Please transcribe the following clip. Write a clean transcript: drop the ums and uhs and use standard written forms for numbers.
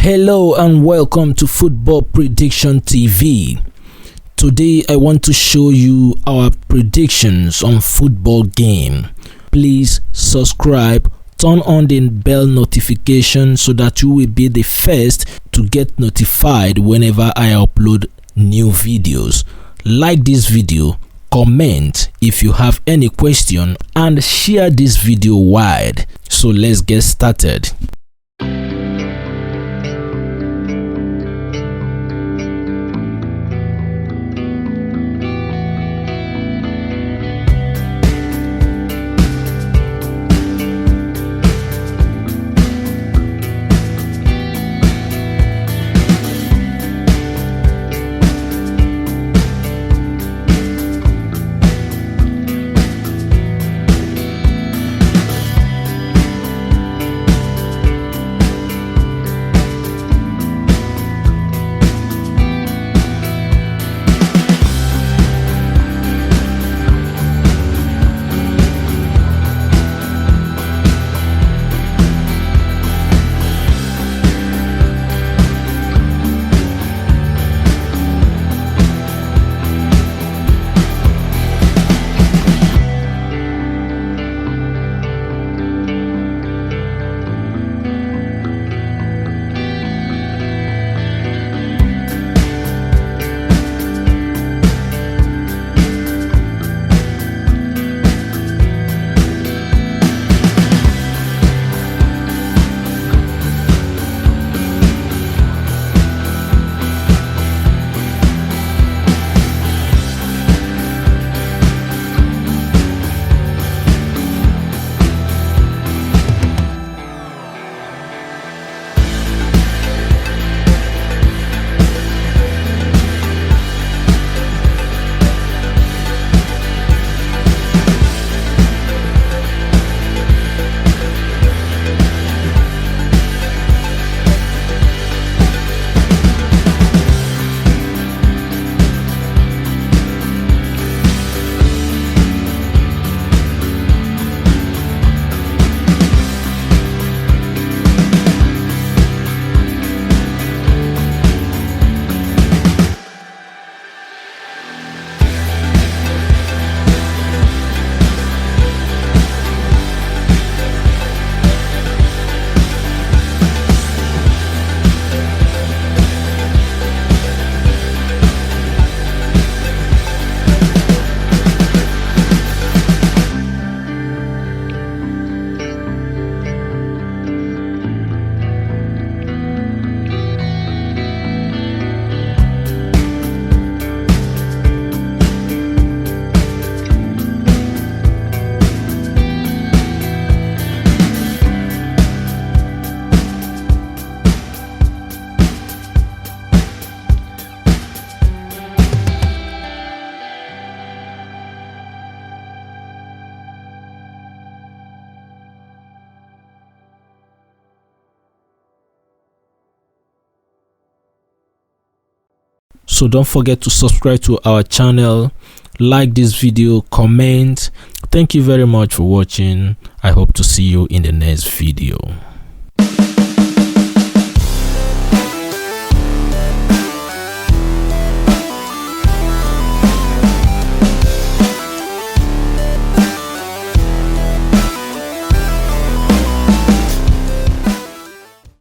Hello and welcome to Football Prediction TV. Today I want to show you our predictions on football game. Please subscribe, turn on the bell notification so that you will be the first to get notified whenever I upload new videos. Like this video, comment if you have any question, and share this video wide. So let's get started. So don't forget to subscribe to our channel, like this video, comment. Thank you very much for watching. I hope to see you in the next video.